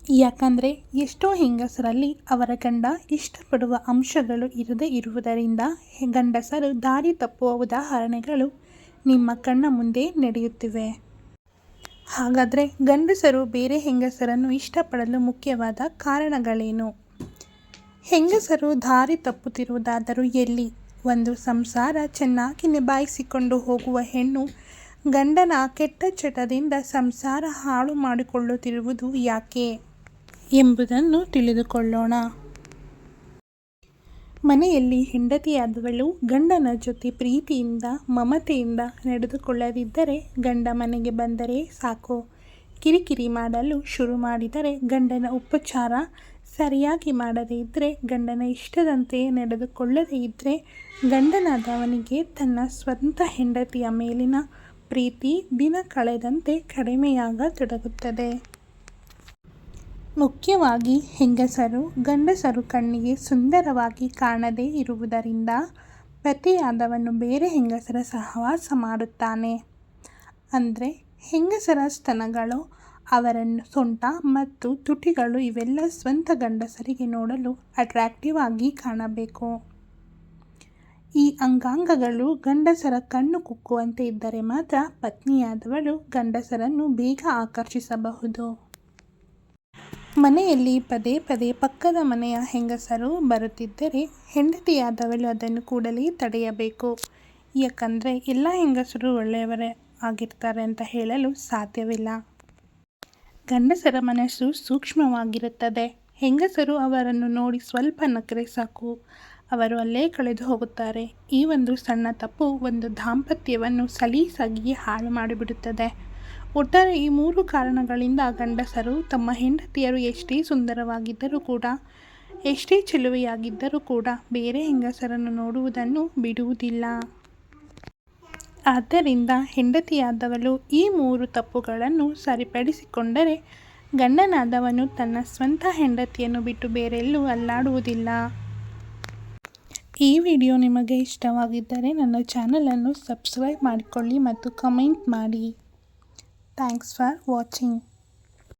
ಯಾಕಂದರೆ ಎಷ್ಟೋ ಹೆಂಗಸರಲ್ಲಿ ಅವರ ಗಂಡ ಇಷ್ಟಪಡುವ ಅಂಶಗಳು ಇರದೇ ಇರುವುದರಿಂದ ಗಂಡಸರು ದಾರಿ ತಪ್ಪುವ ಉದಾಹರಣೆಗಳು ನಿಮ್ಮ ಕಣ್ಣ ಮುಂದೆ ನಡೆಯುತ್ತಿವೆ. ಹಾಗಾದರೆ ಗಂಡಸರು ಬೇರೆ ಹೆಂಗಸರನ್ನು ಇಷ್ಟಪಡಲು ಮುಖ್ಯವಾದ ಕಾರಣಗಳೇನು? ಹೆಂಗಸರು ದಾರಿ ತಪ್ಪುತ್ತಿರುವುದಾದರೂ ಎಲ್ಲಿ? ಒಂದು ಸಂಸಾರ ಚೆನ್ನಾಗಿ ನಿಭಾಯಿಸಿಕೊಂಡು ಹೋಗುವ ಹೆಣ್ಣು ಗಂಡನ ಕೆಟ್ಟ ಚಟದಿಂದ ಸಂಸಾರ ಹಾಳು ಮಾಡಿಕೊಳ್ಳುತ್ತಿರುವುದು ಯಾಕೆ ಎಂಬುದನ್ನು ತಿಳಿದುಕೊಳ್ಳೋಣ. ಮನೆಯಲ್ಲಿ ಹೆಂಡತಿಯಾದವಳು ಗಂಡನ ಜೊತೆ ಪ್ರೀತಿಯಿಂದ ಮಮತೆಯಿಂದ ನಡೆದುಕೊಳ್ಳದಿದ್ದರೆ ಗಂಡ ಮನೆಗೆ ಬಂದರೆ ಸಾಕು ಕಿರಿಕಿರಿ ಮಾಡಲು ಶುರು ಮಾಡಿದರೆ, ಗಂಡನ ಉಪಚಾರ ಸರಿಯಾಗಿ ಮಾಡದೇ ಇದ್ದರೆ, ಗಂಡನ ಇಷ್ಟದಂತೆ ನಡೆದುಕೊಳ್ಳದೇ ಇದ್ದರೆ ಗಂಡನಾದವನಿಗೆ ತನ್ನ ಸ್ವಂತ ಹೆಂಡತಿಯ ಮೇಲಿನ ಪ್ರೀತಿ ದಿನ ಕಳೆದಂತೆ ಕಡಿಮೆಯಾಗತೊಡಗುತ್ತದೆ. ಮುಖ್ಯವಾಗಿ ಹೆಂಗಸರು ಗಂಡಸರು ಕಣ್ಣಿಗೆ ಸುಂದರವಾಗಿ ಕಾಣದೇ ಇರುವುದರಿಂದ ಪತಿಯಾದವನು ಬೇರೆ ಹೆಂಗಸರ ಸಹವಾಸ ಮಾಡುತ್ತಾನೆ. ಅಂದರೆ ಹೆಂಗಸರ ಸ್ತನಗಳು, ಅವರ ಸೊಂಟ ಮತ್ತು ತುಟಿಗಳು ಇವೆಲ್ಲ ಸ್ವಂತ ಗಂಡಸರಿಗೆ ನೋಡಲು ಅಟ್ರಾಕ್ಟಿವ್ ಆಗಿ ಕಾಣಬೇಕು. ಈ ಅಂಗಾಂಗಗಳು ಗಂಡಸರ ಕಣ್ಣು ಕುಕ್ಕುವಂತೆ ಇದ್ದರೆ ಮಾತ್ರ ಪತ್ನಿಯಾದವಳು ಗಂಡಸರನ್ನು ಬೇಗ ಆಕರ್ಷಿಸಬಹುದು. ಮನೆಯಲ್ಲಿ ಪದೇ ಪದೇ ಪಕ್ಕದ ಮನೆಯ ಹೆಂಗಸರು ಬರುತ್ತಿದ್ದರೆ ಹೆಂಡತಿಯಾದವಳು ಅದನ್ನು ಕೂಡಲೇ ತಡೆಯಬೇಕು. ಯಾಕಂದರೆ ಎಲ್ಲ ಹೆಂಗಸರು ಒಳ್ಳೆಯವರೇ ಆಗಿರ್ತಾರೆ ಅಂತ ಹೇಳಲು ಸಾಧ್ಯವಿಲ್ಲ. ಗಂಡಸರ ಮನಸ್ಸು ಸೂಕ್ಷ್ಮವಾಗಿರುತ್ತದೆ. ಹೆಂಗಸರು ಅವರನ್ನು ನೋಡಿ ಸ್ವಲ್ಪ ನಕ್ಕರೆ ಸಾಕು, ಅವರು ಅಲ್ಲೇ ಕಳೆದು ಹೋಗುತ್ತಾರೆ. ಈ ಒಂದು ಸಣ್ಣ ತಪ್ಪು ಒಂದು ದಾಂಪತ್ಯವನ್ನು ಸಲೀಸಾಗಿ ಹಾಳು ಮಾಡಿಬಿಡುತ್ತದೆ. ಒಟ್ಟಾರೆ ಈ 3 ಕಾರಣಗಳಿಂದ ಗಂಡಸರು ತಮ್ಮ ಹೆಂಡತಿಯರು ಎಷ್ಟೇ ಸುಂದರವಾಗಿದ್ದರೂ ಕೂಡ, ಎಷ್ಟೇ ಚೆಲುವೆಯಾಗಿದ್ದರೂ ಕೂಡ ಬೇರೆ ಹೆಂಗಸರನ್ನು ನೋಡುವುದನ್ನು ಬಿಡುವುದಿಲ್ಲ. ಆದ್ದರಿಂದ ಹೆಂಡತಿಯಾದವಳು ಈ 3 ತಪ್ಪುಗಳನ್ನು ಸರಿಪಡಿಸಿಕೊಂಡರೆ ಗಂಡನಾದವನು ತನ್ನ ಸ್ವಂತ ಹೆಂಡತಿಯನ್ನು ಬಿಟ್ಟು ಬೇರೆಲ್ಲೂ ಅಲ್ಲಾಡುವುದಿಲ್ಲ. ಈ ವಿಡಿಯೋ ನಿಮಗೆ ಇಷ್ಟವಾಗಿದ್ದರೆ ನನ್ನ ಚಾನಲನ್ನು ಸಬ್ಸ್ಕ್ರೈಬ್ ಮಾಡಿಕೊಳ್ಳಿ ಮತ್ತು ಕಮೆಂಟ್ ಮಾಡಿ. Thanks for watching.